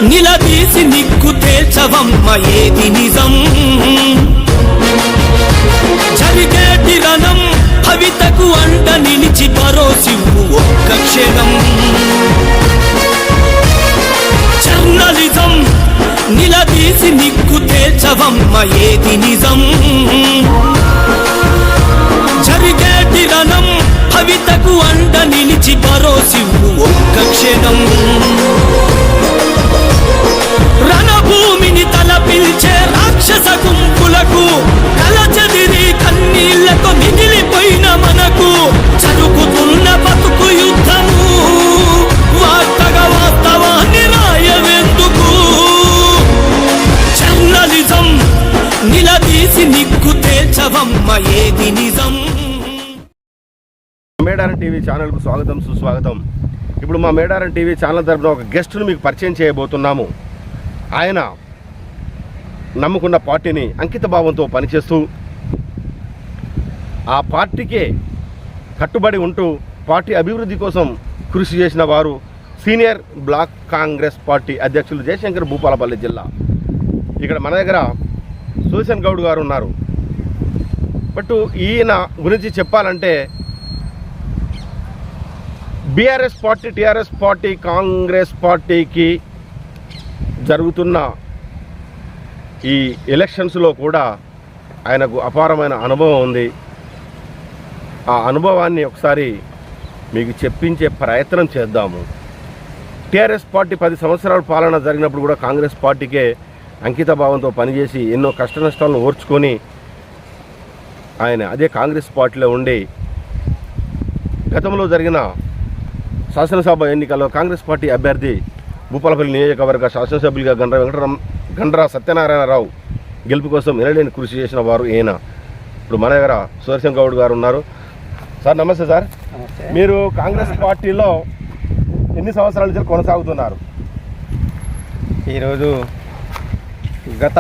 నిలదీసి నిక్కు తేల్చవమ్మ ఏది నిజం. జరిగేటి రణం భవితకు అండ నిలిచి భరోసివ్వు ఒక్క క్షణం. జర్నలిజం నిలదీసి నిక్కు తేల్చవమ్మ ఏది నిజం. జరిగేటి రణం భవితకు అండ నిలిచి భరోసివ్వు ఒక్క క్షణం. రణభూమిని తలపిల్చే రాక్షస గుంపులకు కలచెదిరి కన్నీళ్లతో మిగిలిపోయిన మనకు జరుగుతున్న బతుకు యుద్ధము వార్తగా వాస్తవాన్ని రాయవెందుకు. జర్నలిజం నిలదీసి నిక్కు తేల్చవమ్మ ఏది నిజం. మేడారం టీవీ ఛానల్కు స్వాగతం సుస్వాగతం. ఇప్పుడు మా మేడారం టీవీ ఛానల్ తరపున ఒక గెస్ట్ను మీకు పరిచయం చేయబోతున్నాము. ఆయన నమ్ముకున్న పార్టీని అంకిత భావంతో పనిచేస్తూ ఆ పార్టీకే కట్టుబడి ఉంటూ పార్టీ అభివృద్ధి కోసం కృషి చేసిన వారు సీనియర్ బ్లాక్ కాంగ్రెస్ పార్టీ అధ్యక్షులు జయశంకర్ భూపాలపల్లి జిల్లా. ఇక్కడ మన దగ్గర సూసన్ గౌడ్ గారు ఉన్నారు. బట్ ఈయన గురించి చెప్పాలంటే BRS party, TRS party, Congress పార్టీకి జరుగుతున్న ఈ ఎలక్షన్స్లో కూడా ఆయనకు అపారమైన అనుభవం ఉంది. ఆ అనుభవాన్ని ఒకసారి మీకు చెప్పించే ప్రయత్నం చేద్దాము. టీఆర్ఎస్ పార్టీ 10 సంవత్సరాల పాలన జరిగినప్పుడు కూడా కాంగ్రెస్ పార్టీకే అంకిత భావంతో పనిచేసి ఎన్నో కష్ట నష్టాలను ఓర్చుకొని ఆయన అదే కాంగ్రెస్ పార్టీలో ఉండి గతంలో జరిగిన శాసనసభ ఎన్నికల్లో కాంగ్రెస్ పార్టీ అభ్యర్థి భూపాలపల్లి నియోజకవర్గ శాసనసభ్యులుగా గండ్రా సత్యనారాయణరావు గెలుపు కోసం ఎనలేని కృషి చేసిన వారు ఈయన. ఇప్పుడు మన దగ్గర సూర్యశంకర్ గౌడ్ గారు ఉన్నారు. సార్ నమస్తే. సార్ మీరు కాంగ్రెస్ పార్టీలో ఎన్ని సంవత్సరాల నుంచి కొనసాగుతున్నారు? ఈరోజు గత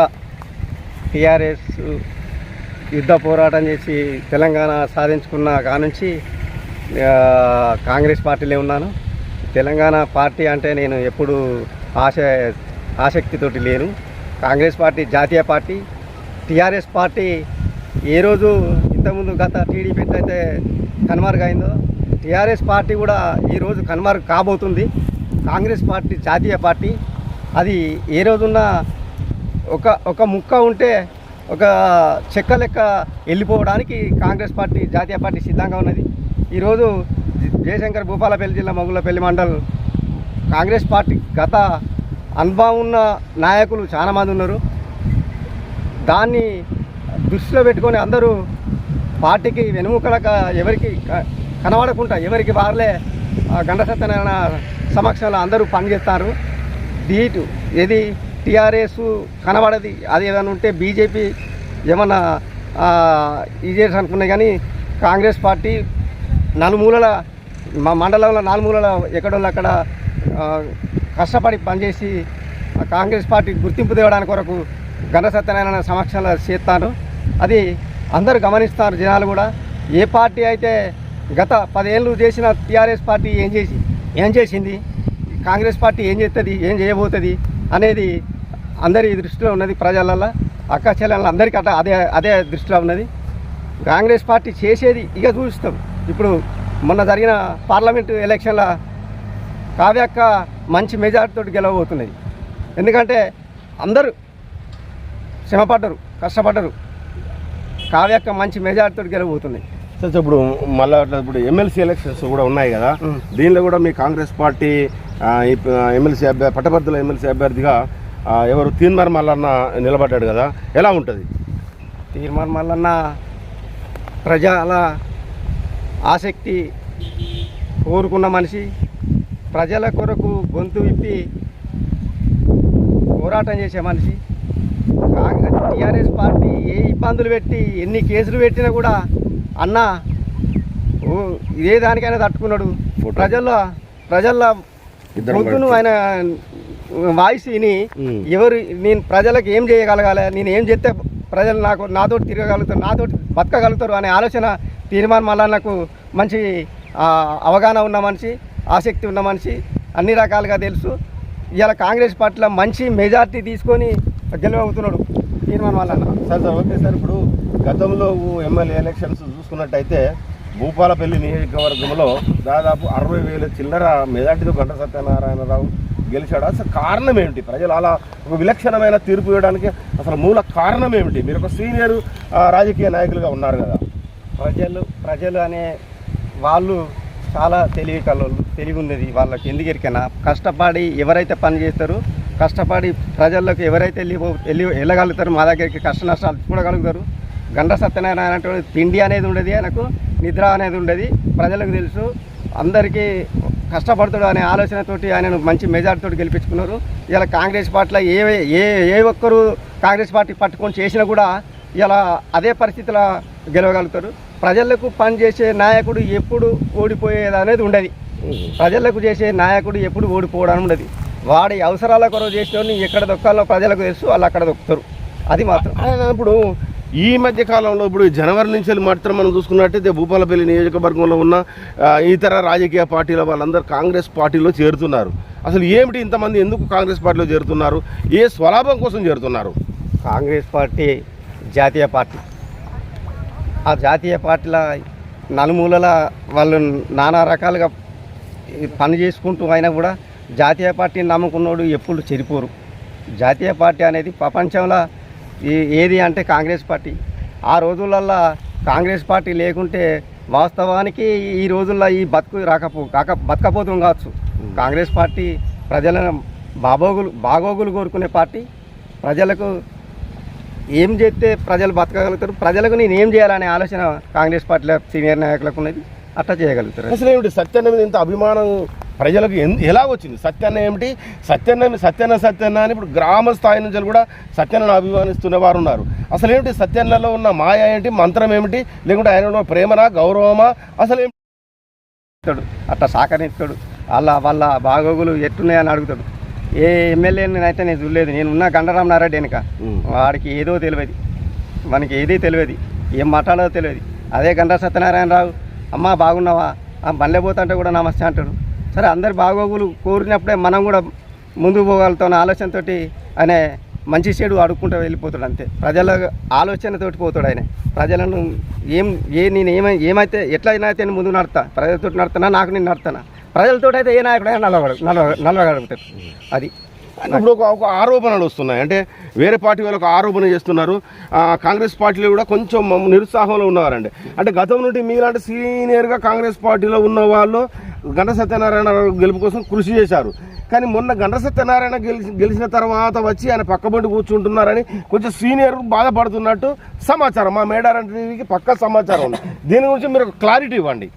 టీఆర్ఎస్ యుద్ధ పోరాటం చేసి తెలంగాణ సాధించుకున్న కానుంచి కాంగ్రెస్ పార్టీలో ఉన్నాను. తెలంగాణ పార్టీ అంటే నేను ఎప్పుడు ఆసక్తితోటి లేను. కాంగ్రెస్ పార్టీ జాతీయ పార్టీ. టీఆర్ఎస్ పార్టీ ఏ రోజు ఇంతకుముందు గత టీడీపీ అయితే కనుమరుగైందో టీఆర్ఎస్ పార్టీ కూడా ఈరోజు కనుమరుగు కాబోతుంది. కాంగ్రెస్ పార్టీ జాతీయ పార్టీ. అది ఏ రోజున్న ఒక ముక్క ఉంటే ఒక చెక్క లెక్క వెళ్ళిపోవడానికి కాంగ్రెస్ పార్టీ జాతీయ పార్టీ సిద్ధంగా ఉన్నది. ఈరోజు జయశంకర్ భూపాలపల్లి జిల్లా మగుళ్ళపల్లి మండల్ కాంగ్రెస్ పార్టీ గత అనుభవం ఉన్న నాయకులు చాలామంది ఉన్నారు. దాన్ని దృష్టిలో పెట్టుకొని అందరూ పార్టీకి వెనుముకలక ఎవరికి కనబడకుండా ఎవరికి వారులే గండ్ర సత్యనారాయణ సమక్షంలో అందరూ పనిచేస్తారు. దీటు ఏది టీఆర్ఎస్ కనబడది, అది ఏదైనా ఉంటే బీజేపీ ఏమన్నా ఇది చేసి అనుకున్నాయి. కానీ కాంగ్రెస్ పార్టీ నలుమూలల మా మండలంలో నలుమూలల ఎక్కడోళ్ళు అక్కడ కష్టపడి పనిచేసి కాంగ్రెస్ పార్టీ గుర్తింపు తేవడానికి కొరకు గండ్ర సత్యనారాయణ సమక్షంలో చేస్తాను. అది అందరూ గమనిస్తారు జనాలు కూడా. ఏ పార్టీ అయితే గత 10 ఏళ్ళు చేసిన టీఆర్ఎస్ పార్టీ ఏం చేసింది, కాంగ్రెస్ పార్టీ ఏం చేస్తుంది, ఏం చేయబోతుంది అనేది అందరి దృష్టిలో ఉన్నది. ప్రజలలో అక్క చెల్లెళ్ళ అందరికీ అట్లా అదే దృష్టిలో ఉన్నది. కాంగ్రెస్ పార్టీ చేసేది ఇక చూస్తాం. ఇప్పుడు మొన్న జరిగిన పార్లమెంటు ఎలక్షన్ల కావ్యక్క మంచి మెజార్టీతో గెలవబోతున్నది. ఎందుకంటే అందరూ శ్రమపడ్డరు, కష్టపడ్డరు. కావ్యక్క మంచి మెజార్టీతో గెలవబోతున్నాయి. సార్ ఇప్పుడు మళ్ళీ ఇప్పుడు ఎమ్మెల్సీ ఎలక్షన్స్ కూడా ఉన్నాయి కదా, దీనిలో కూడా మీ కాంగ్రెస్ పార్టీ ఎమ్మెల్సీ పట్టభద్రుల ఎమ్మెల్సీ అభ్యర్థిగా ఎవరు తీన్మార్ మల్లన్న నిలబడ్డాడు కదా, ఎలా ఉంటుంది? తీన్మార్ మల్లన్న ప్రజల ఆసక్తి కోరుకున్న మనిషి, ప్రజల కొరకు గొంతు విప్పి పోరాటం చేసే మనిషి. టీఆర్ఎస్ పార్టీ ఏ ఇబ్బందులు పెట్టి ఎన్ని కేసులు పెట్టినా కూడా అన్న ఇదే దానికైనా తట్టుకున్నాడు. ప్రజల గొంతును ఆయన వాయిస్ విని ఎవరు నేను ప్రజలకు ఏం చేయగలగాలి, నేను ఏం చేస్తే ప్రజలు నాతో తిరగగలుగుతారు, నాతో బతకగలుగుతారు అనే ఆలోచన తీర్మానం మల్లన్నకు మంచి అవగాహన ఉన్న మనిషి, ఆసక్తి ఉన్న మనిషి, అన్ని రకాలుగా తెలుసు. ఇవాళ కాంగ్రెస్ పార్టీలో మంచి మెజార్టీ తీసుకొని గెలవవుతున్నాడు తీర్మానం వల్ల. సార్ ఓకే సార్, ఇప్పుడు గతంలో ఎమ్మెల్యే ఎలక్షన్స్ చూసుకున్నట్టయితే భూపాలపల్లి నియోజకవర్గంలో దాదాపు 60,000 చిల్లర మెజార్టీతో గంట సత్యనారాయణరావు గెలిచాడు. అసలు కారణం ఏమిటి? ప్రజలు అలా ఒక విలక్షణమైన తీర్పు ఇవ్వడానికి అసలు మూల కారణం ఏమిటి? మీరు ఒక సీనియర్ రాజకీయ నాయకులుగా ఉన్నారు కదా. ప్రజలు అనే వాళ్ళు చాలా తెలివి ఉన్నది వాళ్ళకి. ఎందుకు ఎరికైనా కష్టపడి ఎవరైతే పని చేస్తారో, కష్టపడి ప్రజల్లోకి ఎవరైతే వెళ్ళగలుగుతారో, మా దగ్గరికి కష్ట నష్టాలు చూడగలుగుతారు. గంట సత్యనారాయణ అంటే తిండి అనేది ఉండదు, ఆయనకు నిద్ర అనేది ఉండదు. ప్రజలకు తెలుసు, అందరికీ కష్టపడతాడు అనే ఆలోచనతోటి ఆయనను మంచి మెజార్టీతో గెలిపించుకున్నారు. ఇలా కాంగ్రెస్ పార్టీలో ఏ ఒక్కరు కాంగ్రెస్ పార్టీ పట్టుకొని చేసినా కూడా ఇలా అదే పరిస్థితిలో గెలవగలుగుతారు. ప్రజలకు పనిచేసే నాయకుడు ఎప్పుడు ఓడిపోయేది అనేది ఉండదు. ప్రజలకు చేసే నాయకుడు ఎప్పుడు ఓడిపోవడం ఉండదు. వాడి అవసరాల కొరకు చేసిన ఎక్కడ దొక్కాలో ప్రజలకు తెలుసు, వాళ్ళు అక్కడ దొక్కుతారు. అది మాత్రం. ఇప్పుడు ఈ మధ్య కాలంలో ఇప్పుడు జనవరి నుంచి మాత్రం మనం చూసుకున్నట్టయితే భూపాలపల్లి నియోజకవర్గంలో ఉన్న ఇతర రాజకీయ పార్టీల వాళ్ళందరూ కాంగ్రెస్ పార్టీలో చేరుతున్నారు. అసలు ఏమిటి ఇంతమంది ఎందుకు కాంగ్రెస్ పార్టీలో చేరుతున్నారు? ఏ స్వలాభం కోసం చేరుతున్నారు? కాంగ్రెస్ పార్టీ జాతీయ పార్టీ. ఆ జాతీయ పార్టీల నలుమూలల వాళ్ళు నానా రకాలుగా పని చేసుకుంటూ అయినా కూడా జాతీయ పార్టీని నమ్ముకున్నోడు ఎప్పుడు చెడిపోరు. జాతీయ పార్టీ అనేది ప్రపంచంలో ఏది అంటే కాంగ్రెస్ పార్టీ. ఆ రోజులల్లో కాంగ్రెస్ పార్టీ లేకుంటే వాస్తవానికి ఈ రోజుల్లో ఈ బతకపోతాం కావచ్చు. కాంగ్రెస్ పార్టీ ప్రజలను బాగోగులు కోరుకునే పార్టీ. ప్రజలకు ఏం చేస్తే ప్రజలు బతకగలుగుతారు, ప్రజలకు నేను ఏం చేయాలనే ఆలోచన కాంగ్రెస్ పార్టీలో సీనియర్ నాయకులకు ఉన్నది. అట్లా చేయగలుగుతారు. అసలు ఏమిటి సత్యాన్న మీద ఇంత అభిమానం ప్రజలకు ఎలా వచ్చింది? సత్యాన్న ఏమిటి? సత్యాన్న అని ఇప్పుడు గ్రామ స్థాయి నుంచి కూడా సత్యాన్నను అభిమానిస్తున్న వారు ఉన్నారు. అసలు ఏమిటి సత్యాన్నలో ఉన్న మాయ ఏంటి? మంత్రం ఏమిటి? లేకుంటే ఆయన ప్రేమనా, గౌరవమా? అసలు ఏమిటి? అట్లా సహకరిస్తాడు. వాళ్ళ బాగోగులు ఎట్టున్నాయని అడుగుతాడు. ఏ ఎమ్మెల్యేని అయితే నేను చూడలేదు. నేను ఉన్న గండరామనారెడ్డి వెనుక వాడికి ఏదో తెలియదు, మనకి ఏదీ తెలియదు, ఏం మాట్లాడదో తెలియదు. అదే గంట సత్యనారాయణరావు, అమ్మ బాగున్నావా, బండ్లే పోతుంటే కూడా నమస్తే అంటాడు. సరే, అందరు బాగోగులు కోరినప్పుడే మనం కూడా ముందుకు పోగలుగుతాం ఆలోచనతో ఆయన మంచి చెడు అడుక్కుంటూ వెళ్ళిపోతాడు. అంతే, ప్రజల ఆలోచనతోటి పోతాడు ఆయన. ప్రజలను నేను ఏమైతే ఎట్లయినా అయితే ముందుకు నడుతా, ప్రజలతో నడుతున్నా, నాకు నేను నడుతున్నా. ప్రజలతో అయితే ఏ నాయకుడైనా నలవగలుగుతాడు. అది ఇప్పుడు ఒక ఆరోపణలు వస్తున్నాయి. అంటే వేరే పార్టీ వాళ్ళకు ఆరోపణ చేస్తున్నారు. కాంగ్రెస్ పార్టీలో కూడా కొంచెం నిరుత్సాహంలో ఉన్నవారండి. అంటే గతం నుండి మీలాంటి సీనియర్గా కాంగ్రెస్ పార్టీలో ఉన్న వాళ్ళు గంట సత్యనారాయణ గెలుపు కోసం కృషి చేశారు. కానీ మొన్న గంట సత్యనారాయణ గెలిచిన తర్వాత వచ్చి ఆయన పక్కబడి కూర్చుంటున్నారని కొంచెం సీనియర్ బాధపడుతున్నట్టు సమాచారం. మా మేడారం టీవీకి పక్కా సమాచారం ఉంది. దీని గురించి మీరు క్లారిటీ ఇవ్వండి.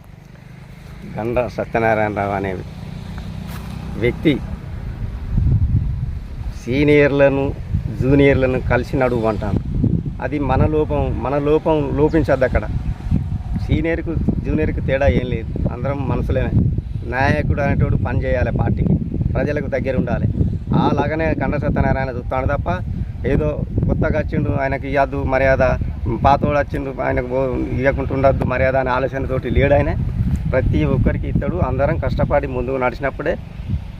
గంట సత్యనారాయణరావు అనే వ్యక్తి సీనియర్లను జూనియర్లను కలిసి నడువంటాను. అది మన లోపం లోపించద్దు. అక్కడ సీనియర్కు జూనియర్కి తేడా ఏం లేదు. అందరం మనసులేనే. నాయకుడు అనేటోడు పని చేయాలి, పార్టీకి ప్రజలకు దగ్గర ఉండాలి. అలాగనే గంట సత్యనారాయణ చూస్తాడు తప్ప ఏదో కొత్తగా వచ్చిండు ఆయనకి ఇవ్వద్దు మర్యాద, పాతోడు వచ్చిండు ఆయనకు ఇవ్వకుండా ఉండద్దు మర్యాద అనే ఆలోచనతోటి లేడు. ఆయన ప్రతి ఒక్కరికి ఇస్తాడు. అందరం కష్టపడి ముందుకు నడిచినప్పుడే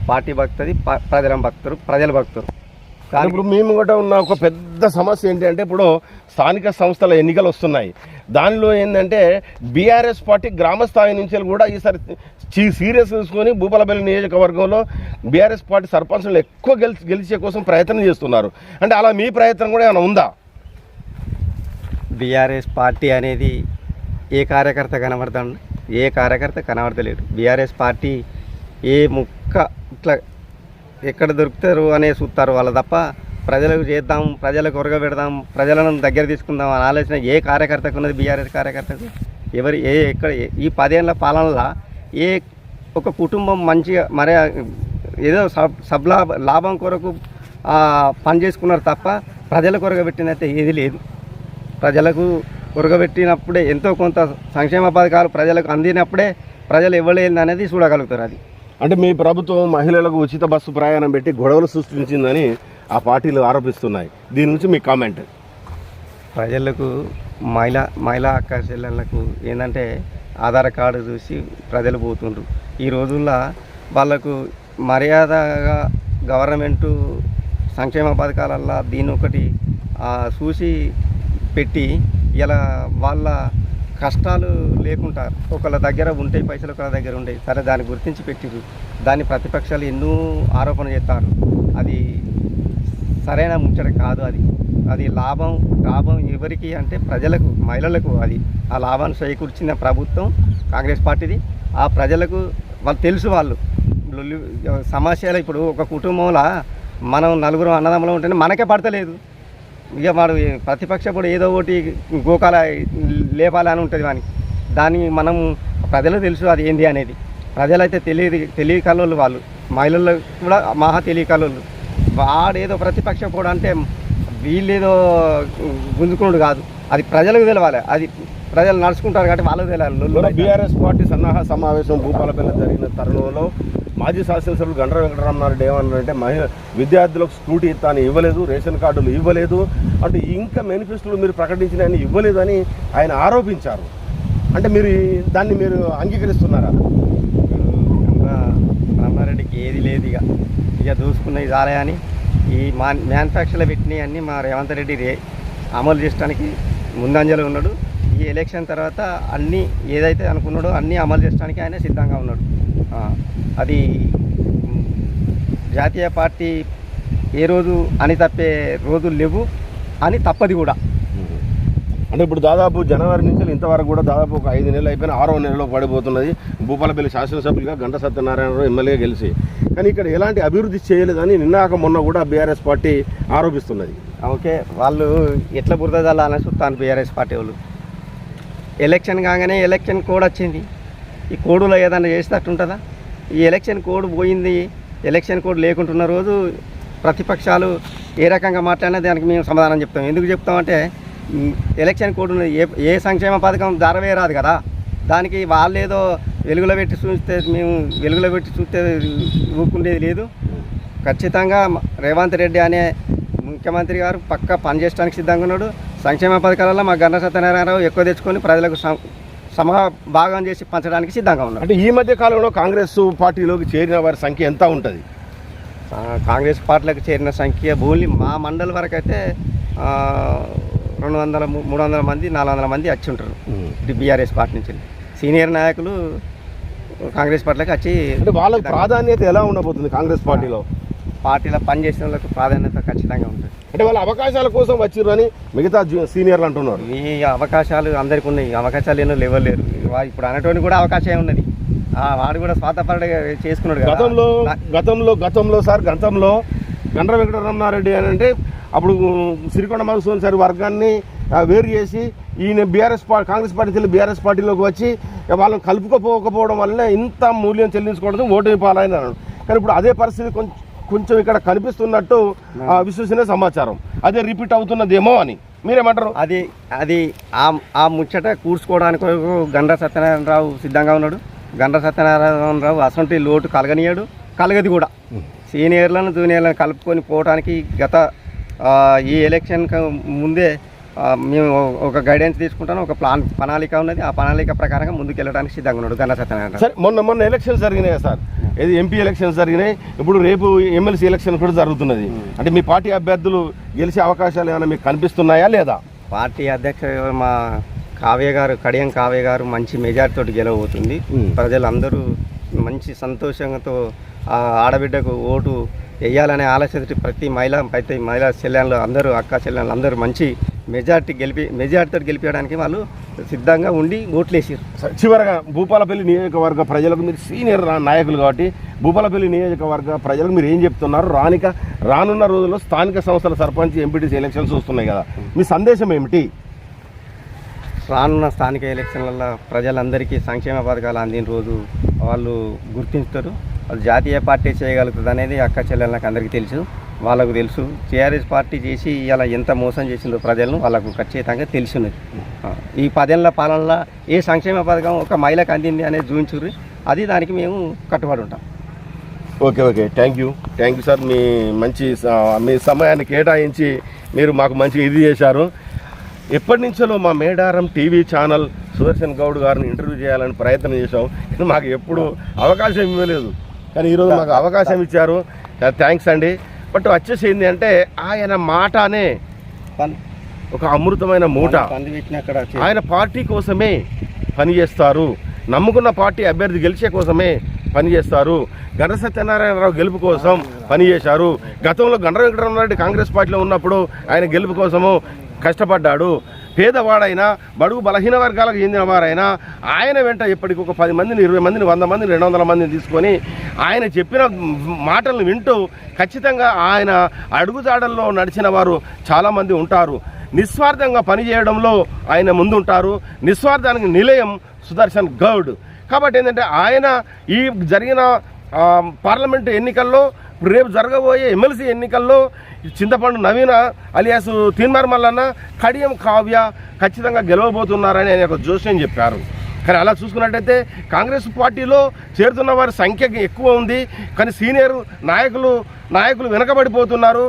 పార్టీ భక్తుది, ప్రజలు భక్తులు. కానీ ఇప్పుడు మేము కూడా ఉన్న ఒక పెద్ద సమస్య ఏంటి అంటే, ఇప్పుడు స్థానిక సంస్థల ఎన్నికలు వస్తున్నాయి. దానిలో ఏంటంటే బీఆర్ఎస్ పార్టీ గ్రామ స్థాయి నుంచి కూడా ఈసారి సీరియస్ తీసుకొని భూపాలపల్లి నియోజకవర్గంలో బీఆర్ఎస్ పార్టీ సర్పంచ్లు ఎక్కువ గెలిచే కోసం ప్రయత్నం చేస్తున్నారు. అంటే అలా మీ ప్రయత్నం కూడా ఏమైనా ఉందా? బీఆర్ఎస్ పార్టీ అనేది ఏ కార్యకర్త కనబడతాడు? ఏ కార్యకర్త కనబడతలేడు. బీఆర్ఎస్ పార్టీ ఏ ముక్క ఇట్లా ఎక్కడ దొరుకుతారు అనే చూస్తారు వాళ్ళు తప్ప ప్రజలకు చేద్దాం, ప్రజలకు ఉరగబెడదాం, ప్రజలను దగ్గర తీసుకుందాం అని ఆలోచన ఏ కార్యకర్తకు ఉన్నది? బీఆర్ఎస్ కార్యకర్తకు ఎక్కడ ఈ 10 ఏళ్ళ పాలనలో ఏ ఒక కుటుంబం మంచిగా మరి ఏదో లాభం కొరకు పని చేసుకున్నారు తప్ప ప్రజలకు ఉరగబెట్టినైతే ఏది లేదు. ప్రజలకు ఉరగబెట్టినప్పుడే ఎంతో కొంత సంక్షేమ పథకాలు ప్రజలకు అందినప్పుడే ప్రజలు ఇవ్వలేదు అనేది చూడగలుగుతారు. అది అంటే మీ ప్రభుత్వం మహిళలకు ఉచిత బస్సు ప్రయాణం పెట్టి గొడవలు సృష్టించిందని ఆ పార్టీలు ఆరోపిస్తున్నాయి. దీని నుంచి మీ కామెంట్? ప్రజలకు మహిళా అక్క చెల్లెళ్ళకు ఏంటంటే ఆధార్ కార్డు చూసి ప్రజలు పోతుండ్రు. ఈ రోజుల్లో వాళ్ళకు మర్యాదగా గవర్నమెంటు సంక్షేమ పథకాలల్లో దీన్ని ఒకటి చూసి పెట్టి ఇలా వాళ్ళ కష్టాలు లేకుండా ఒకళ్ళ దగ్గర ఉంటాయి పైసలు, ఒకళ్ళ దగ్గర ఉంటాయి, సరే దాన్ని గుర్తించి పెట్టిరు. దాన్ని ప్రతిపక్షాలు ఎన్నో ఆరోపణ చేస్తారు. అది సరైన ముచ్చట కాదు. అది లాభం ఎవరికి అంటే ప్రజలకు, మహిళలకు. అది ఆ లాభాన్ని చేకూర్చిన ప్రభుత్వం కాంగ్రెస్ పార్టీది. ఆ ప్రజలకు వాళ్ళు తెలుసు. వాళ్ళు సమస్యలు ఇప్పుడు ఒక కుటుంబంలో మనం నలుగురు అన్నదమ్ములు ఉంటేనే మనకే పడతలేదు. ఇక వాడు ప్రతిపక్షప్పుడు ఏదో ఒకటి గోకాల లేపాలని ఉంటుంది వానికి. దాన్ని మనం ప్రజలకు తెలుసు అది ఏంది అనేది. ప్రజలైతే తెలియకలోళ్ళు, వాళ్ళు మహిళలు కూడా మహా తెలియకలోళ్ళు. వాడేదో ప్రతిపక్షప్పుడు అంటే వీళ్ళేదో గుంజుకున్నాడు కాదు, అది ప్రజలకు తెలవాలి. అది ప్రజలు నడుచుకుంటారు కాబట్టి వాళ్ళకు తెలియాలి. బీఆర్ఎస్ పార్టీ సన్నాహ సమావేశం భూపాలపల్లి జరిగిన తరుణంలో మాజీ శాసనసభ్యులు గండ్ర వెంకటరామనాయుడు ఏమన్నారంటే విద్యార్థులకు స్కూటీ ఇస్తాను ఇవ్వలేదు, రేషన్ కార్డులు ఇవ్వలేదు అంటే ఇంకా మేనిఫెస్టోలు మీరు ప్రకటించిన ఆయన ఇవ్వలేదని ఆయన ఆరోపించారు. అంటే దాన్ని మీరు అంగీకరిస్తున్నారా? రామారెడ్డికి ఏది లేదు, ఇక దూసుకున్నది చాలే అని ఈ మ్యానుఫ్యాక్చర్లో పెట్టినవి అన్నీ మా రేవంత్ రెడ్డి అమలు చేయడానికి ముందంజలో ఉన్నాడు. ఈ ఎలక్షన్ తర్వాత అన్నీ ఏదైతే అనుకున్నాడో అన్నీ అమలు చేయడానికి ఆయన సిద్ధంగా ఉన్నాడు. అది జాతీయ పార్టీ ఏ రోజు అని తప్పే రోజులు లేవు అని తప్పది కూడా. అంటే ఇప్పుడు దాదాపు జనవరి నుంచి ఇంతవరకు కూడా దాదాపు ఒక 5 నెలలు అయిపోయిన 6వ నెలలో పడిపోతున్నది భూపాలపల్లి శాసనసభ్యులుగా గంట సత్యనారాయణరావు ఎమ్మెల్యే గెలిచి. కానీ ఇక్కడ ఎలాంటి అభివృద్ధి చేయలేదని నిన్నాక మొన్న కూడా బీఆర్ఎస్ పార్టీ ఆరోపిస్తున్నది. ఓకే, వాళ్ళు ఎట్లా బురదలా అని చూస్తాను బీఆర్ఎస్ పార్టీ వాళ్ళు. ఎలక్షన్ కాగానే ఎలక్షన్ కోడ్ వచ్చింది. ఈ కోడ్లో ఏదైనా చేసేటట్టుంటుందా? ఈ ఎలక్షన్ కోడ్ పోయింది. ఎలక్షన్ కోడ్ లేకుంటున్న రోజు ప్రతిపక్షాలు ఏ రకంగా మాట్లాడినా దానికి మేము సమాధానం చెప్తాం. ఎందుకు చెప్తామంటే ఎలక్షన్ కోడ్ ఏ సంక్షేమ పథకం రాదు కదా, దానికి వాళ్ళేదో వెలుగులో పెట్టి చూస్తే మేము వెలుగులో పెట్టి చూస్తే ఊరుకుండేది లేదు. ఖచ్చితంగా రేవంత్ రెడ్డి అనే ముఖ్యమంత్రి గారు పక్కా పనిచేయడానికి సిద్ధంగా ఉన్నాడు. సంక్షేమ పథకాలలో మా గంట సత్యనారాయణరావు ఎక్కువ తెచ్చుకొని ప్రజలకు భాగం చేసి పంచడానికి సిద్ధంగా ఉన్నారు. అంటే ఈ మధ్య కాలంలో కాంగ్రెస్ పార్టీలోకి చేరిన వారి సంఖ్య ఎంత ఉంటుంది? కాంగ్రెస్ పార్టీలకు చేరిన సంఖ్య ఓన్లీ మా మండలి వరకు అయితే 200, 300 మంది, 400 మంది వచ్చి ఉంటారు బీఆర్ఎస్ పార్టీ నుంచి. సీనియర్ నాయకులు కాంగ్రెస్ పార్టీలకు వచ్చి. అంటే వాళ్ళకి ప్రాధాన్యత ఎలా ఉండబోతుంది కాంగ్రెస్ పార్టీలో? పార్టీలో పనిచేసిన వాళ్ళకి ప్రాధాన్యత ఖచ్చితంగా ఉంటుంది. అంటే వాళ్ళ అవకాశాల కోసం వచ్చిర్రని మిగతా సీనియర్లు అంటున్నారు. ఈ అవకాశాలు అందరికీ ఉన్నాయి, అవకాశాలు ఏమో లేవలేరు. ఇప్పుడు అనేటువంటి కూడా అవకాశం ఉన్నది. వాడు కూడా స్వార్థపరుడు చేసుకున్నాడు. గతంలో గండ్ర వెంకటరమణారెడ్డి అని అంటే అప్పుడు సిరికొండ మధుసూదన్ సార్ వర్గాన్ని వేరు చేసి ఈయన కాంగ్రెస్ పార్టీ చెల్లి బీఆర్ఎస్ పార్టీలోకి వచ్చి వాళ్ళని కలుపుకోపోకపోవడం వల్ల ఇంత మూల్యం చెల్లించుకోవడం ఓటమి పాలైన. కానీ ఇప్పుడు అదే పరిస్థితి కొంచెం ఇక్కడ కనిపిస్తున్నట్టు విశ్వసనీయ సమాచారం. అదే రిపీట్ అవుతున్నదేమో అని మీరేమంటారు? అది ఆ ముచ్చట కూర్చుకోవడానికి గండ్ర సత్యనారాయణరావు సిద్ధంగా ఉన్నాడు. గండ్ర సత్యనారాయణరావు అసంటి లోటు కలగది కూడా. సీనియర్లను జూనియర్లను కలుపుకొని పోవడానికి గత ఈ ఎలక్షన్ ముందే మేము ఒక గైడెన్స్ తీసుకుంటాను. ఒక ప్రణాళిక ఉన్నది. ఆ ప్రణాళిక ప్రకారంగా ముందుకు వెళ్ళడానికి సిద్ధంగా ఉన్నాడు గండ్ర సత్యనారాయణ. సార్ మొన్న ఎలక్షన్స్ జరిగినాయి సార్, ఏది ఎంపీ ఎలక్షన్స్ జరిగినాయి, ఇప్పుడు రేపు ఎమ్మెల్సీ ఎలక్షన్ కూడా జరుగుతున్నది. అంటే మీ పార్టీ అభ్యర్థులు గెలిచే అవకాశాలు ఏమైనా మీకు కనిపిస్తున్నాయా లేదా? పార్టీ అధ్యక్షుడు మా కడియం కావ్య గారు మంచి మెజార్టీతో గెలవబోతుంది. ప్రజలందరూ మంచి సంతోషంతో ఆడబిడ్డకు ఓటు వేయాలనే ఆలోచన ప్రతి మహిళా చెల్లెళ్ళు అందరూ, అక్క చెల్లెళ్ళు అందరూ మంచి మెజార్టీతో గెలిపించడానికి వాళ్ళు సిద్ధంగా ఉండి ఓట్లు వేసారు. చివరగా భూపాలపల్లి నియోజకవర్గ ప్రజలకు మీరు సీనియర్ నాయకులు కాబట్టి భూపాలపల్లి నియోజకవర్గ ప్రజలకు మీరు ఏం చెప్తున్నారు? రానున్న రోజుల్లో స్థానిక సంస్థల సర్పంచ్ ఎంపీటీసీ ఎలక్షన్స్ వస్తున్నాయి కదా, మీ సందేశం ఏమిటి? రానున్న స్థానిక ఎలక్షన్లలో ప్రజలందరికీ సంక్షేమ పథకాలు అందిన రోజు వాళ్ళు గుర్తించుతారు. వాళ్ళు జాతీయ పార్టీ చేయగలుగుతుంది అనేది అక్క చెల్లెళ్ళకి అందరికీ వాళ్ళకు తెలుసు. టీఆర్ఎస్ పార్టీ చేసి ఇలా ఎంత మోసం చేసిందో ప్రజలను వాళ్ళకు ఖచ్చితంగా తెలిసినది. ఈ 10 ఏళ్ల పాలనలో ఏ సంక్షేమ పథకం ఒక మహిళకు అందింది అనేది చూపించుర్రి. అది దానికి మేము కట్టుబడి ఉంటాం. Okay, thank you sir. మీ సమయాన్ని కేటాయించి మీరు మాకు మంచి ఇది చేశారు. ఎప్పటి నుంచో మా మేడారం టీవీ ఛానల్ సుదర్శన్ గౌడ్ గారిని ఇంటర్వ్యూ చేయాలని ప్రయత్నం చేశాం, కానీ మాకు ఎప్పుడు అవకాశం ఇవ్వలేదు. కానీ ఈరోజు మాకు అవకాశం ఇచ్చారు. థ్యాంక్స్ అండి. బట్ వచ్చేసి ఏంటి అంటే ఆయన మాటనే ఒక అమృతమైన మూట. ఆయన పార్టీ కోసమే పనిచేస్తారు, నమ్ముకున్న పార్టీ అభ్యర్థి గెలిచే కోసమే పనిచేస్తారు. గండ్ర సత్యనారాయణరావు గెలుపు కోసం పనిచేశారు. గతంలో గండ్ర వెంకటరమణారెడ్డి కాంగ్రెస్ పార్టీలో ఉన్నప్పుడు ఆయన గెలుపు కోసము కష్టపడ్డాడు. పేదవాడైనా బడుగు బలహీన వర్గాలకు చెందిన వారైనా ఆయన వెంట ఎప్పటికి ఒక 10 మందిని 20 మందిని 100 మందిని 200 మందిని తీసుకొని ఆయన చెప్పిన మాటలను వింటూ ఖచ్చితంగా ఆయన అడుగుజాడల్లో నడిచిన వారు చాలామంది ఉంటారు. నిస్వార్థంగా పనిచేయడంలో ఆయన ముందుంటారు. నిస్వార్థానికి నిలయం సుదర్శన్ గౌడ్. కాబట్టి ఏంటంటే ఆయన ఈ జరిగిన పార్లమెంటు ఎన్నికల్లో, రేపు జరగబోయే ఎమ్మెల్సీ ఎన్నికల్లో చింతపండు నవీన అలియాస్ తీన్మార్ మల్లన్న, కడియం కావ్య ఖచ్చితంగా గెలవబోతున్నారని ఆయన ఒక జోస్యం చెప్పారు. కానీ అలా చూసుకున్నట్టయితే కాంగ్రెస్ పార్టీలో చేరుతున్న వారి సంఖ్య ఎక్కువ ఉంది. కానీ సీనియర్ నాయకులు వెనకబడిపోతున్నారు.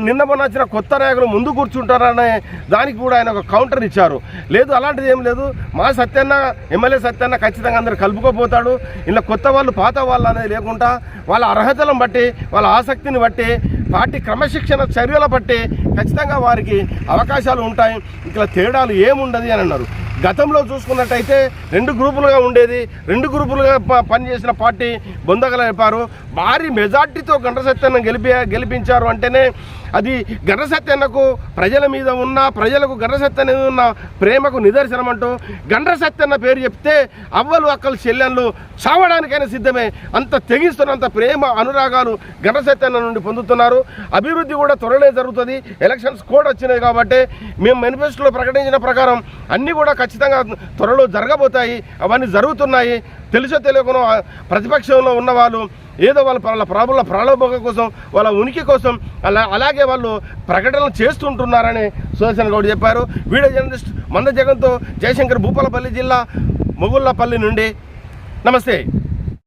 నిన్న మొన్న వచ్చిన కొత్త నాయకులు ముందు కూర్చుంటారనే దానికి కూడా ఆయన ఒక కౌంటర్ ఇచ్చారు. లేదు, అలాంటిది ఏం లేదు, మా సత్యన్న ఎమ్మెల్యే సత్యన్న ఖచ్చితంగా అందరు కలుపుకోపోతాడు. ఇలా కొత్త వాళ్ళు పాత వాళ్ళు అనేది లేకుండా వాళ్ళ అర్హతలను బట్టి, వాళ్ళ ఆసక్తిని బట్టి, పార్టీ క్రమశిక్షణ చర్యల బట్టి ఖచ్చితంగా వారికి అవకాశాలు ఉంటాయి. ఇట్లా తేడాలు ఏముండదు అని అన్నారు. గతంలో చూసుకున్నట్టయితే 2 గ్రూపులుగా ఉండేది. 2 గ్రూపులుగా పనిచేసిన పార్టీ బొందగలపారు. భారీ మెజార్టీతో గండ్ర సత్యన్న గెలిపించారు అంటేనే అది గండ్ర సత్యన్నకు ప్రజల మీద ఉన్న, ప్రజలకు గండ్ర సత్యన్న మీద ఉన్న ప్రేమకు నిదర్శనం అంటూ గండ్ర సత్యన్న పేరు చెప్తే అవ్వలు అక్కలు చెల్లెళ్ళు చావడానికైనా సిద్ధమే. అంత తెగిస్తున్నంత ప్రేమ అనురాగాలు గండ్ర సత్యన్న నుండి పొందుతున్నారు. అభివృద్ధి కూడా త్వరలో జరుగుతుంది. ఎలక్షన్స్ కూడా వచ్చినాయి కాబట్టి మేము మేనిఫెస్టోలో ప్రకటించిన ప్రకారం అన్నీ కూడా ఖచ్చితంగా త్వరలో జరగబోతాయి. అవన్నీ జరుగుతున్నాయి. తెలుసో తెలియకుండా ప్రతిపక్షంలో ఉన్న వాళ్ళు ఏదో వాళ్ళ ప్రాణభోగ కోసం, వాళ్ళ ఉనికి కోసం అలాగే వాళ్ళు ప్రకటనలు చేస్తుంటున్నారని సుదర్శన్ గౌడ్ చెప్పారు. వీడియో జర్నలిస్ట్ మంద జగన్తో జయశంకర్, భూపాలపల్లి జిల్లా మొగుళ్ళపల్లి నుండి. నమస్తే.